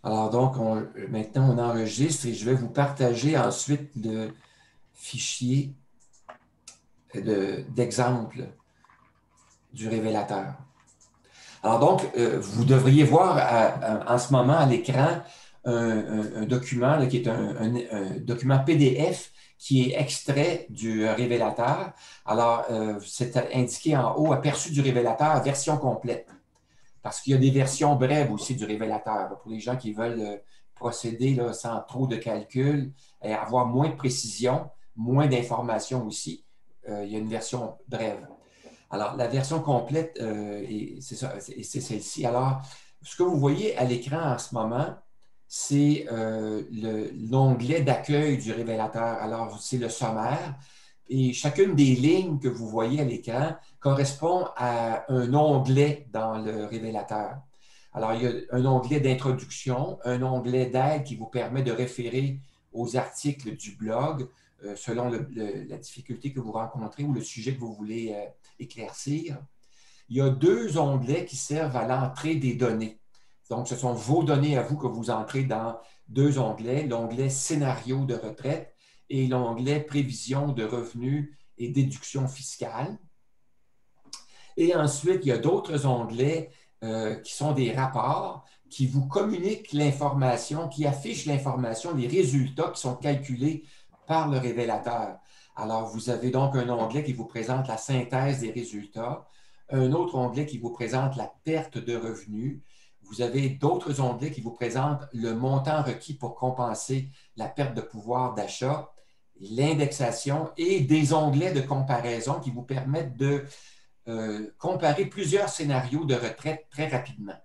Alors donc, maintenant, on enregistre et je vais vous partager ensuite le fichier d'exemple du révélateur. Alors donc, vous devriez voir en ce moment à l'écran un document là, qui est un document PDF qui est extrait du révélateur. Alors, c'est indiqué en haut, aperçu du révélateur, version complète. Parce qu'il y a des versions brèves aussi du révélateur, là, pour les gens qui veulent procéder là, sans trop de calcul et avoir moins de précision, moins d'informations aussi. Il y a une version brève. Alors, la version complète, c'est celle-ci. Alors, ce que vous voyez à l'écran en ce moment, c'est l'onglet d'accueil du révélateur. Alors, c'est le sommaire. Et chacune des lignes que vous voyez à l'écran correspond à un onglet dans le révélateur. Alors, il y a un onglet d'introduction, un onglet d'aide qui vous permet de référer aux articles du blog selon la difficulté que vous rencontrez ou le sujet que vous voulez éclaircir. Il y a deux onglets qui servent à l'entrée des données. Donc, ce sont vos données à vous que vous entrez dans deux onglets, l'onglet scénario de retraite et l'onglet prévision de revenus et déduction fiscale. Et ensuite, il y a d'autres onglets qui sont des rapports qui vous communiquent l'information, qui affichent l'information, les résultats qui sont calculés par le révélateur. Alors, vous avez donc un onglet qui vous présente la synthèse des résultats, un autre onglet qui vous présente la perte de revenus. Vous avez d'autres onglets qui vous présentent le montant requis pour compenser la perte de pouvoir d'achat, l'indexation et des onglets de comparaison qui vous permettent de comparer plusieurs scénarios de retraite très rapidement.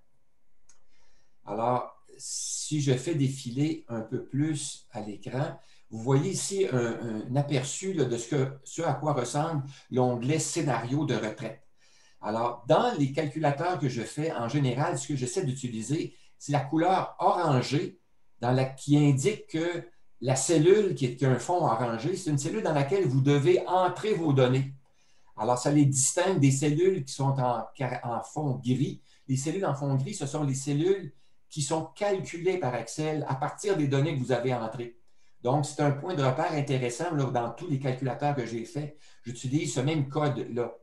Alors, si je fais défiler un peu plus à l'écran, vous voyez ici un aperçu là, de ce à quoi ressemble l'onglet scénario de retraite. Alors, dans les calculateurs que je fais, en général, ce que j'essaie d'utiliser, c'est la couleur orangée qui indique que la cellule qui a un fond orangé, c'est une cellule dans laquelle vous devez entrer vos données. Alors, ça les distingue des cellules qui sont en fond gris. Les cellules en fond gris, ce sont les cellules qui sont calculées par Excel à partir des données que vous avez entrées. Donc, c'est un point de repère intéressant là, dans tous les calculateurs que j'ai faits. J'utilise ce même code-là.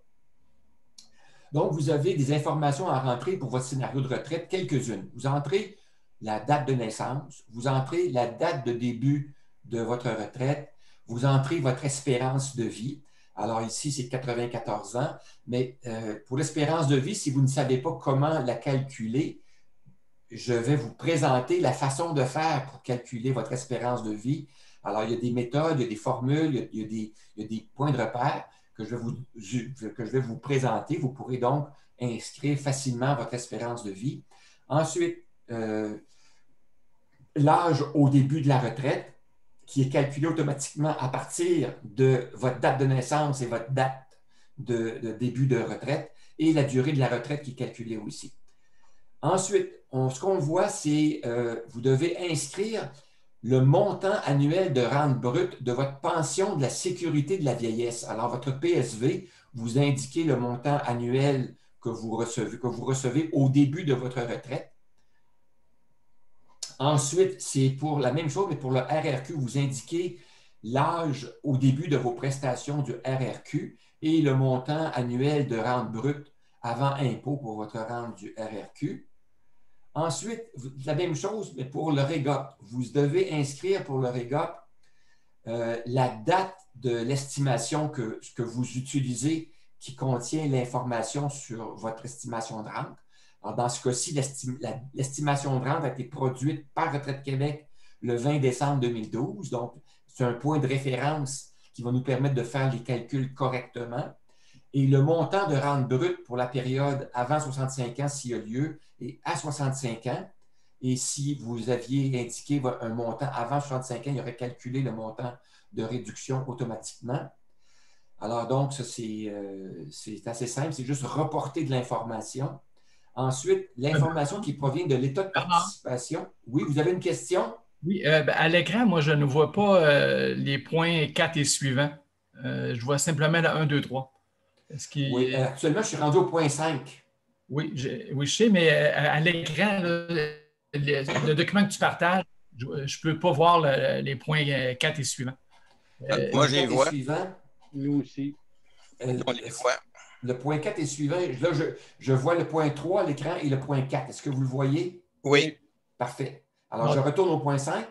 Donc, vous avez des informations à rentrer pour votre scénario de retraite, quelques-unes. Vous entrez la date de naissance, vous entrez la date de début de votre retraite, vous entrez votre espérance de vie. Alors ici, c'est 94 ans, mais pour l'espérance de vie, si vous ne savez pas comment la calculer, je vais vous présenter la façon de faire pour calculer votre espérance de vie. Alors, il y a des méthodes, il y a des formules, il y a des points de repère que je vais vous présenter. Vous pourrez donc inscrire facilement votre espérance de vie. Ensuite, l'âge au début de la retraite, qui est calculé automatiquement à partir de votre date de naissance et votre date de début de retraite, et la durée de la retraite qui est calculée aussi. Ensuite, ce qu'on voit, c'est vous devez inscrire le montant annuel de rente brute de votre pension de la sécurité de la vieillesse. Alors, votre PSV, vous indiquez le montant annuel que vous recevez au début de votre retraite. Ensuite, c'est pour la même chose, mais pour le RRQ, vous indiquez l'âge au début de vos prestations du RRQ et le montant annuel de rente brute avant impôt pour votre rente du RRQ. Ensuite, la même chose, mais pour le REGOP. Vous devez inscrire pour le REGOP la date de l'estimation que vous utilisez qui contient l'information sur votre estimation de rente. Alors, dans ce cas-ci, l'estimation de rente a été produite par Retraite Québec le 20 décembre 2012. Donc, c'est un point de référence qui va nous permettre de faire les calculs correctement. Et le montant de rente brute pour la période avant 65 ans, s'il y a lieu, et à 65 ans. Et si vous aviez indiqué un montant avant 65 ans, il aurait calculé le montant de réduction automatiquement. Alors donc, ça, c'est assez simple, c'est juste reporter de l'information. Ensuite, l'information qui provient de l'état de Bernard? participation. Oui, vous avez une question? Oui, à l'écran, moi, je ne vois pas les points 4 et suivants. Je vois simplement la 1, 2, 3. Est-ce Oui, qu'il... actuellement, je suis rendu au point 5. Oui, oui, je sais, mais à l'écran, là, le document que tu partages, je ne peux pas voir les points 4 et suivants. Moi, Le je les 4 est vois. suivant. Nous aussi. On les voit. Le point 4 est suivant. Là, je vois le point 3 à l'écran et le point 4. Est-ce que vous le voyez? Oui. Parfait. Alors, je retourne au point 5.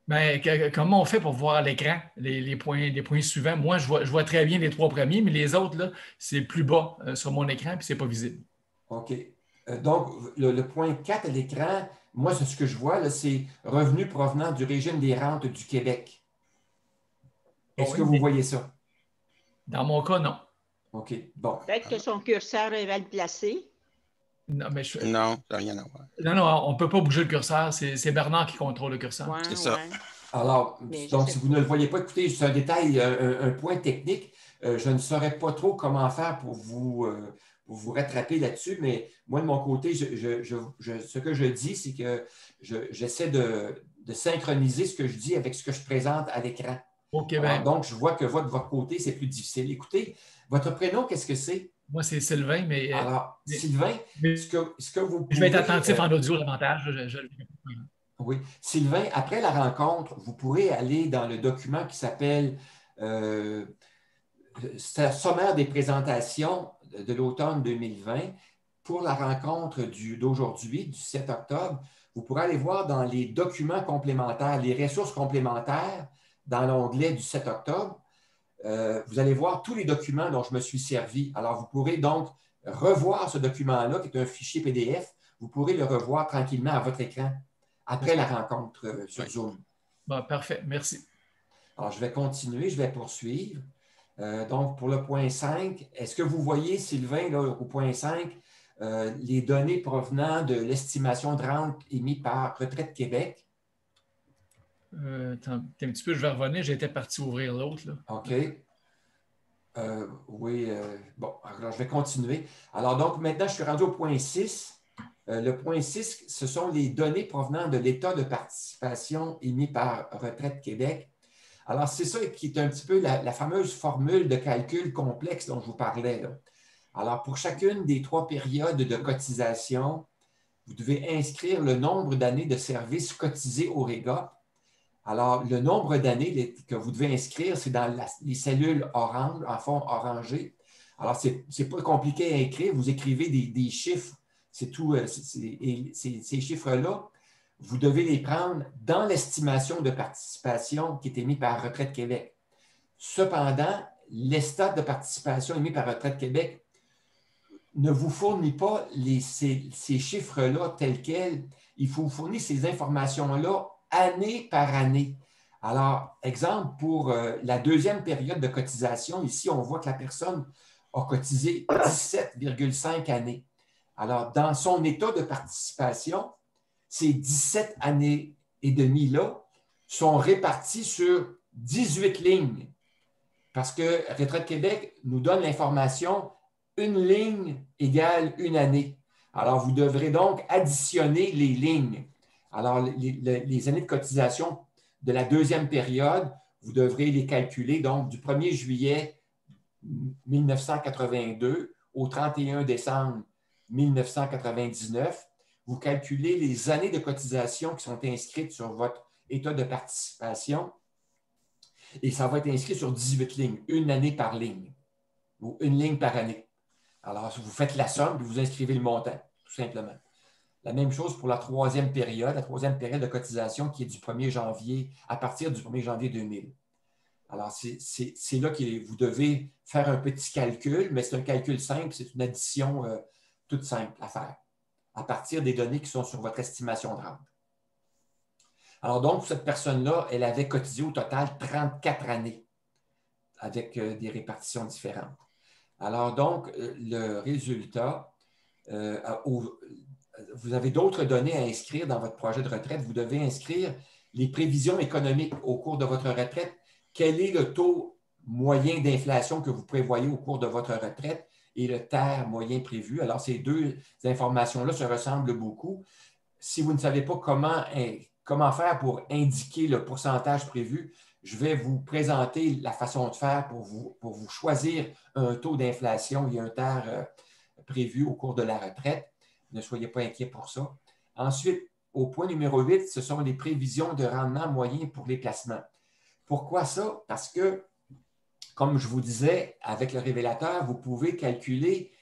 Ben, comment on fait pour voir à l'écran les points suivants? Moi, je vois très bien les 3 premiers, mais les autres, là, c'est plus bas sur mon écran, puis c'est pas visible. OK. Donc, le point 4 à l'écran, moi, ce que je vois, là, c'est revenus provenant du régime des rentes du Québec. Est-ce que vous voyez ça? Dans mon cas, non. OK. Bon. Peut-être que son curseur est mal placé. Non, mais Non, ça n'a rien à voir. non, on ne peut pas bouger le curseur. C'est Bernard qui contrôle le curseur. Ouais, C'est ça. ouais. Alors, Mais donc, je si sais vous ne le voyez pas, écoutez, c'est un détail, un point technique. Je ne saurais pas trop comment faire pour vous rattraper là-dessus, mais moi, de mon côté, ce que je dis, c'est que j'essaie de synchroniser ce que je dis avec ce que je présente à l'écran. OK, Alors, ben, donc, je vois que de votre côté, c'est plus difficile. Écoutez, votre prénom, qu'est-ce que c'est? moi, c'est Sylvain, mais Alors, Sylvain, mais ce que vous je vais être pouvez, attentif en audio davantage. oui. Sylvain, après la rencontre, vous pourrez aller dans le document qui s'appelle Sommaire des présentations de l'automne 2020 pour la rencontre d'aujourd'hui, du 7 octobre. Vous pourrez aller voir dans les documents complémentaires, les ressources complémentaires dans l'onglet du 7 octobre. Vous allez voir tous les documents dont je me suis servi. Alors, vous pourrez donc revoir ce document-là, qui est un fichier PDF. Vous pourrez le revoir tranquillement à votre écran après la rencontre sur Zoom. Bon, parfait, merci. Alors, je vais continuer, je vais poursuivre. Donc, pour le point 5, est-ce que vous voyez, Sylvain, là, au point 5, les données provenant de l'estimation de rente émise par Retraite Québec? Attends, un petit peu, je vais revenir. J'étais parti ouvrir l'autre. OK. Oui, bon, alors je vais continuer. Alors, donc, maintenant, je suis rendu au point 6. Le point 6, ce sont les données provenant de l'état de participation émis par Retraite Québec. Alors, c'est ça qui est un petit peu la fameuse formule de calcul complexe dont je vous parlais, là. Alors, pour chacune des 3 périodes de cotisation, vous devez inscrire le nombre d'années de services cotisés au REGOP. Alors, le nombre d'années que vous devez inscrire, c'est dans les cellules orange, en fond orangé. Alors, ce n'est pas compliqué à écrire. Vous écrivez des chiffres. C'est tout. Et ces chiffres-là, vous devez les prendre dans l'estimation de participation qui est émise par Retraite Québec. Cependant, l'estat de participation émis par Retraite Québec ne vous fournit pas ces chiffres-là tels quels. Il faut vous fournir ces informations-là année par année. Alors, exemple, pour la deuxième période de cotisation, ici, on voit que la personne a cotisé 17,5 années. Alors, dans son état de participation, ces 17 années et demie-là sont réparties sur 18 lignes. Parce que Retraite Québec nous donne l'information une ligne égale une année. Alors, vous devrez donc additionner les lignes. Alors, les années de cotisation de la deuxième période, vous devrez les calculer donc du 1er juillet 1982 au 31 décembre 1999. Vous calculez les années de cotisation qui sont inscrites sur votre état de participation et ça va être inscrit sur 18 lignes, une année par ligne ou une ligne par année. Alors, vous faites la somme et vous inscrivez le montant, tout simplement. La même chose pour la troisième période de cotisation qui est du 1er janvier, à partir du 1er janvier 2000. Alors, c'est là que vous devez faire un petit calcul, mais c'est un calcul simple, c'est une addition toute simple à faire, à partir des données qui sont sur votre estimation de rente. Alors donc, cette personne-là, elle avait cotisé au total 34 années avec des répartitions différentes. Alors donc, le résultat, vous avez d'autres données à inscrire dans votre projet de retraite. Vous devez inscrire les prévisions économiques au cours de votre retraite. Quel est le taux moyen d'inflation que vous prévoyez au cours de votre retraite et le TER moyen prévu? Alors, ces deux informations-là se ressemblent beaucoup. Si vous ne savez pas comment faire pour indiquer le pourcentage prévu, je vais vous présenter la façon de faire pour vous choisir un taux d'inflation et un TER prévu au cours de la retraite. Ne soyez pas inquiets pour ça. Ensuite, au point numéro 8, ce sont les prévisions de rendement moyen pour les placements. Pourquoi ça? Parce que, comme je vous disais, avec le révélateur, vous pouvez calculer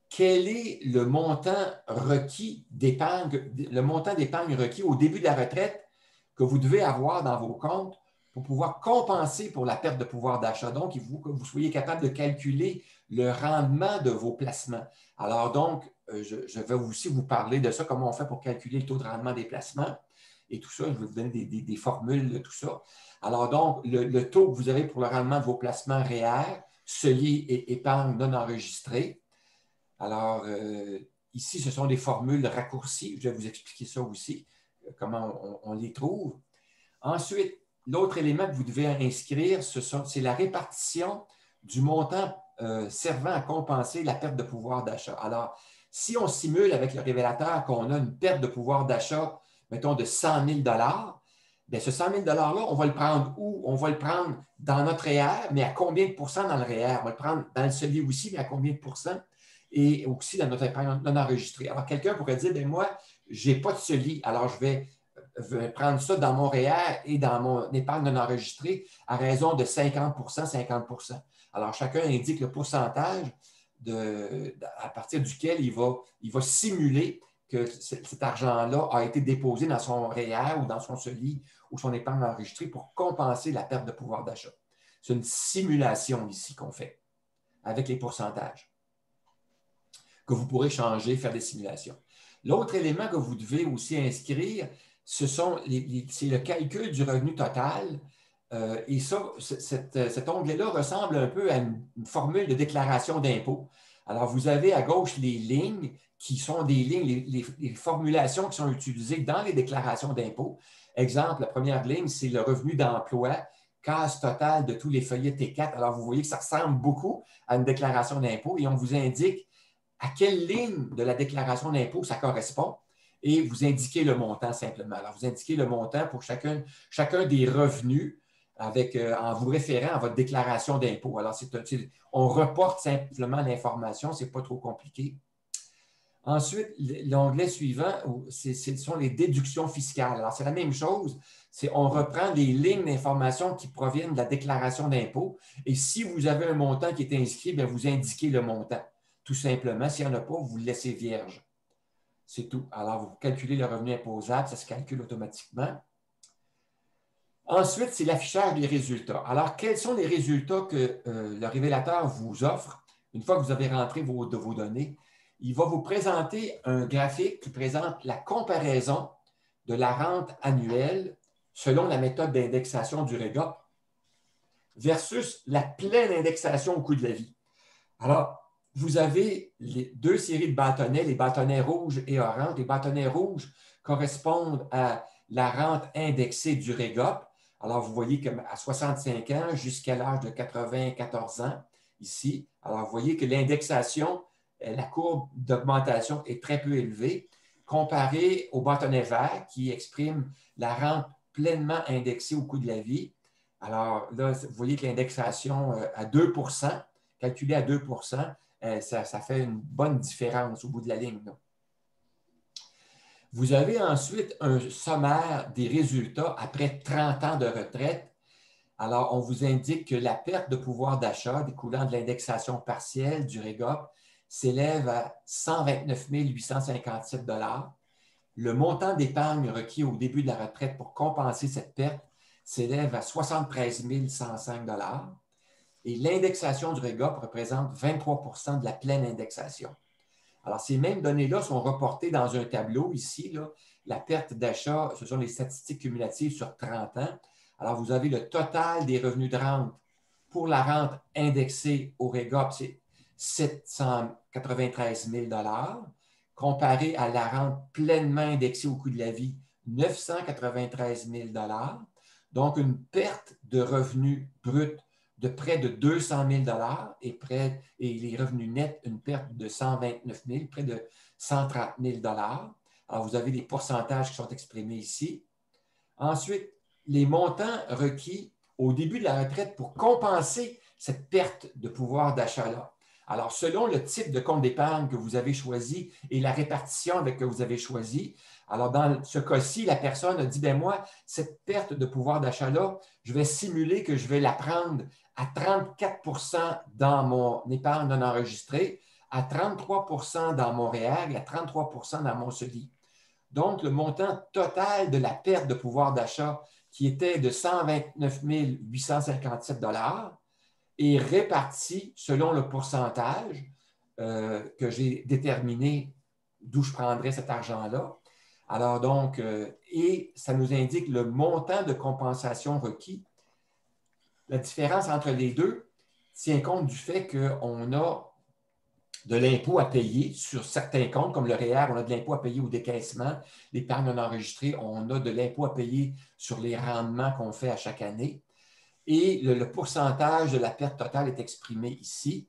quel est le montant requis d'épargne, le montant d'épargne requis au début de la retraite que vous devez avoir dans vos comptes pour pouvoir compenser pour la perte de pouvoir d'achat. Donc, il faut que vous soyez capable de calculer le rendement de vos placements. Alors donc, je vais aussi vous parler de ça, comment on fait pour calculer le taux de rendement des placements et tout ça. Je vais vous donner des formules de tout ça. Alors donc, le taux que vous avez pour le rendement de vos placements REER, CELI et épargne non enregistrée. Alors, ici, ce sont des formules raccourcies. Je vais vous expliquer ça aussi, comment on les trouve. Ensuite, l'autre élément que vous devez inscrire, c'est la répartition du montant servant à compenser la perte de pouvoir d'achat. Alors, si on simule avec le révélateur qu'on a une perte de pouvoir d'achat, mettons, de 100 000 bien, ce 100 000 $-là, on va le prendre où? On va le prendre dans notre REER, mais à combien de pourcents dans le REER? On va le prendre dans le CELI aussi, mais à combien de pourcents? Et aussi dans notre épargne non enregistrée. Alors, quelqu'un pourrait dire, bien, moi, je n'ai pas de CELI, alors je vais prendre ça dans mon REER et dans mon épargne non enregistrée à raison de 50 50 Alors, chacun indique le pourcentage à partir duquel il va simuler que cet argent-là a été déposé dans son REER ou dans son CELI ou son épargne enregistrée pour compenser la perte de pouvoir d'achat. C'est une simulation ici qu'on fait avec les pourcentages que vous pourrez changer, faire des simulations. L'autre élément que vous devez aussi inscrire, c'est le calcul du revenu total. Et ça, cet onglet-là ressemble un peu à une formule de déclaration d'impôt. Alors, vous avez à gauche les lignes qui sont des lignes, les formulations qui sont utilisées dans les déclarations d'impôt. Exemple, la première ligne, c'est le revenu d'emploi, case totale de tous les feuillets T4. Alors, vous voyez que ça ressemble beaucoup à une déclaration d'impôt et on vous indique à quelle ligne de la déclaration d'impôt ça correspond et vous indiquez le montant simplement. Alors, vous indiquez le montant pour chacun des revenus en vous référant à votre déclaration d'impôt. Alors, on reporte simplement l'information, ce n'est pas trop compliqué. Ensuite, l'onglet suivant, ce sont les déductions fiscales. Alors, c'est la même chose. On reprend des lignes d'information qui proviennent de la déclaration d'impôt et si vous avez un montant qui est inscrit, bien, vous indiquez le montant. Tout simplement, s'il n'y en a pas, vous le laissez vierge. C'est tout. Alors, vous calculez le revenu imposable, ça se calcule automatiquement. Ensuite, c'est l'affichage des résultats. Alors, quels sont les résultats que le révélateur vous offre une fois que vous avez rentré vos données? Il va vous présenter un graphique qui présente la comparaison de la rente annuelle selon la méthode d'indexation du REGOP versus la pleine indexation au coût de la vie. Alors, vous avez les deux séries de bâtonnets, les bâtonnets rouges et orange. Les bâtonnets rouges correspondent à la rente indexée du REGOP. Alors, vous voyez qu'à 65 ans jusqu'à l'âge de 94 ans, ici, alors vous voyez que l'indexation, la courbe d'augmentation est très peu élevée comparée au bâtonnet vert qui exprime la rente pleinement indexée au coût de la vie. Alors là, vous voyez que l'indexation à 2 calculée à 2 ça fait une bonne différence au bout de la ligne. Là. Vous avez ensuite un sommaire des résultats après 30 ans de retraite. Alors, on vous indique que la perte de pouvoir d'achat découlant de l'indexation partielle du REGOP s'élève à 129 857 $. Le montant d'épargne requis au début de la retraite pour compenser cette perte s'élève à 73 105 $. Et l'indexation du REGOP représente 23 de la pleine indexation. Alors, ces mêmes données-là sont reportées dans un tableau ici. Là, la perte d'achat, ce sont les statistiques cumulatives sur 30 ans. Alors, vous avez le total des revenus de rente pour la rente indexée au REGOP, c'est 793 000 $, comparé à la rente pleinement indexée au coût de la vie, 993 000 $. Donc, une perte de revenus bruts de près de 200 000 $ et les revenus nets, une perte de 129 000, près de 130 000 $. Alors, vous avez les pourcentages qui sont exprimés ici. Ensuite, les montants requis au début de la retraite pour compenser cette perte de pouvoir d'achat-là. Alors, selon le type de compte d'épargne que vous avez choisi et la répartition avec que vous avez choisi, alors dans ce cas-ci, la personne a dit, bien moi, cette perte de pouvoir d'achat-là, je vais simuler que je vais la prendre à 34 dans mon épargne non enregistrée, à 33 dans mon REER et à 33 dans mon CELI. Donc, le montant total de la perte de pouvoir d'achat qui était de 129 857 est réparti selon le pourcentage que j'ai déterminé d'où je prendrais cet argent-là. Alors donc, et ça nous indique le montant de compensation requis. La différence entre les deux tient compte du fait qu'on a de l'impôt à payer sur certains comptes, comme le REER, on a de l'impôt à payer au décaissement. L'épargne non enregistrée, on a de l'impôt à payer sur les rendements qu'on fait à chaque année. Et le pourcentage de la perte totale est exprimé ici.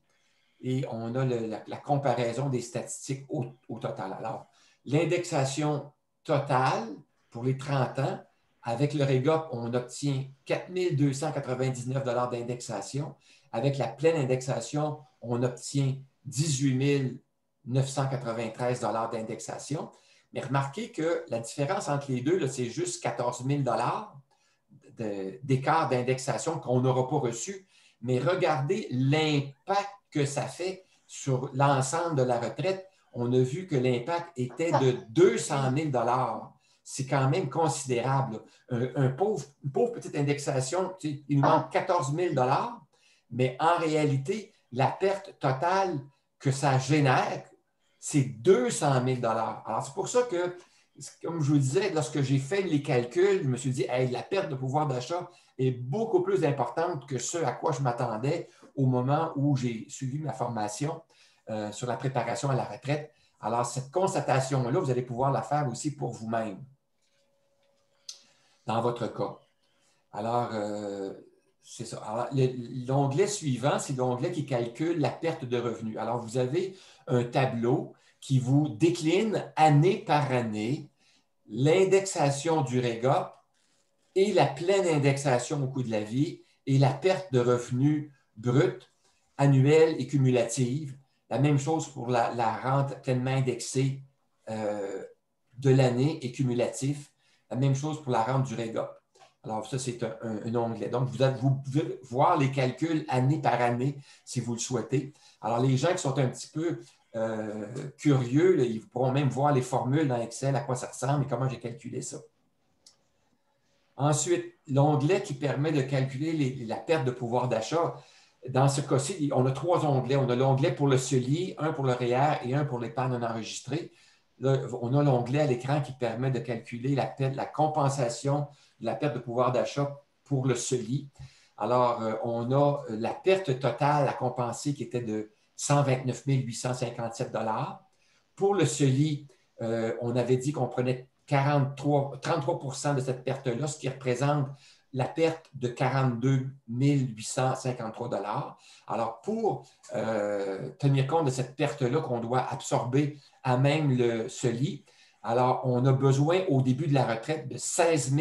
Et on a la comparaison des statistiques au total. Alors, l'indexation totale pour les 30 ans, avec le REGOP, on obtient 4 299 d'indexation. Avec la pleine indexation, on obtient 18 993 d'indexation. Mais remarquez que la différence entre les deux, c'est juste 14 000 d'écart d'indexation qu'on n'aura pas reçu. Mais regardez l'impact que ça fait sur l'ensemble de la retraite. On a vu que l'impact était de 200 000 $. C'est quand même considérable. Une pauvre petite indexation, il nous manque 14 000 $, mais en réalité, la perte totale que ça génère, c'est 200 000 $. Alors, c'est pour ça que, comme je vous disais, lorsque j'ai fait les calculs, je me suis dit, hey, la perte de pouvoir d'achat est beaucoup plus importante que ce à quoi je m'attendais au moment où j'ai suivi ma formation sur la préparation à la retraite. Alors, cette constatation-là, vous allez pouvoir la faire aussi pour vous-même, dans votre cas. Alors, c'est ça. Alors, l'onglet suivant, c'est l'onglet qui calcule la perte de revenus. Alors, vous avez un tableau qui vous décline année par année l'indexation du REGOP et la pleine indexation au coût de la vie et la perte de revenus brute, annuelle et cumulative. La même chose pour la rente pleinement indexée de l'année et cumulatif. La même chose pour la rente du REGOP. Alors, ça, c'est un onglet. Donc, vous pouvez voir les calculs année par année si vous le souhaitez. Alors, les gens qui sont un petit peu curieux, là, ils pourront même voir les formules dans Excel, à quoi ça ressemble et comment j'ai calculé ça. Ensuite, l'onglet qui permet de calculer la perte de pouvoir d'achat. Dans ce cas-ci, on a 3 onglets. On a l'onglet pour le CELI, un pour le REER et un pour l'épargne non enregistrée. Là, on a l'onglet à l'écran qui permet de calculer la compensation de la perte de pouvoir d'achat pour le CELI. Alors, on a la perte totale à compenser qui était de 129 857 $. Pour le CELI, on avait dit qu'on prenait 33 de cette perte-là, ce qui représente la perte de 42 853 $. Alors, pour tenir compte de cette perte-là qu'on doit absorber à même le CELI, alors on a besoin au début de la retraite de 16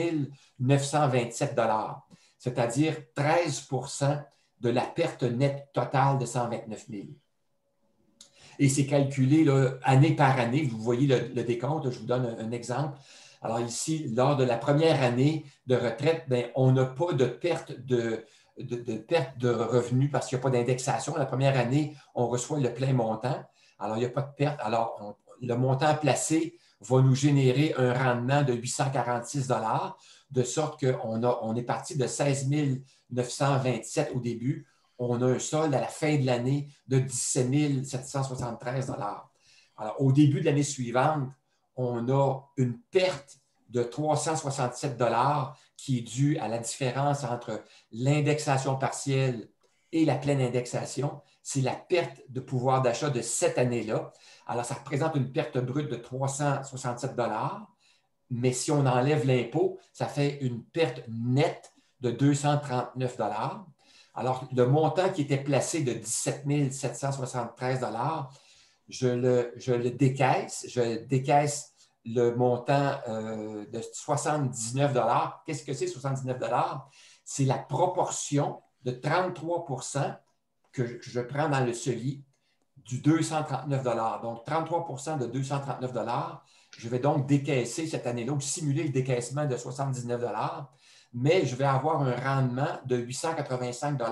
927 $, c'est-à-dire 13 de la perte nette totale de 129 000. Et c'est calculé là, année par année. Vous voyez le décompte. Je vous donne un exemple. Alors ici, lors de la première année de retraite, bien, on n'a pas de perte de revenus parce qu'il n'y a pas d'indexation. La première année, on reçoit le plein montant. Alors, il n'y a pas de perte. Alors, le montant placé va nous générer un rendement de 846 $, de sorte qu'on est parti de 16 927 au début. On a un solde à la fin de l'année de 17 773 $. Alors, au début de l'année suivante, on a une perte de 367 $ qui est due à la différence entre l'indexation partielle et la pleine indexation. C'est la perte de pouvoir d'achat de cette année-là. Alors, ça représente une perte brute de 367 $, mais si on enlève l'impôt, ça fait une perte nette de 239 $. Alors, le montant qui était placé de 17 773 $, je le décaisse. Je décaisse le montant de 79 $. Qu'est-ce que c'est 79 $? C'est la proportion de 33 que je prends dans le CELI du 239 $. Donc, 33 de 239 $. Je vais donc décaisser cette année-là ou simuler le décaissement de 79 $, mais je vais avoir un rendement de 885 $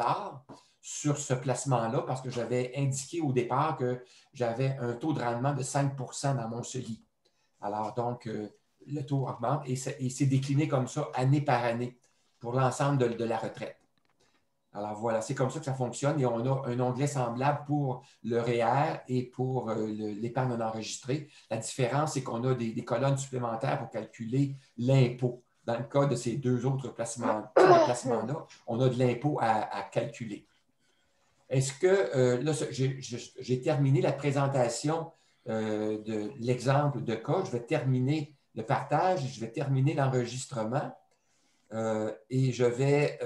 sur ce placement-là parce que j'avais indiqué au départ que j'avais un taux de rendement de 5 % dans mon CELI. Alors, donc, le taux augmente et c'est décliné comme ça année par année pour l'ensemble de la retraite. Alors voilà, c'est comme ça que ça fonctionne et on a un onglet semblable pour le REER et pour l'épargne non enregistrée. La différence, c'est qu'on a des colonnes supplémentaires pour calculer l'impôt. Dans le cas de ces deux autres placements-là, on a de l'impôt à calculer. Est-ce que, là, j'ai terminé la présentation de l'exemple de cas. Je vais terminer le partage, je vais terminer l'enregistrement et je vais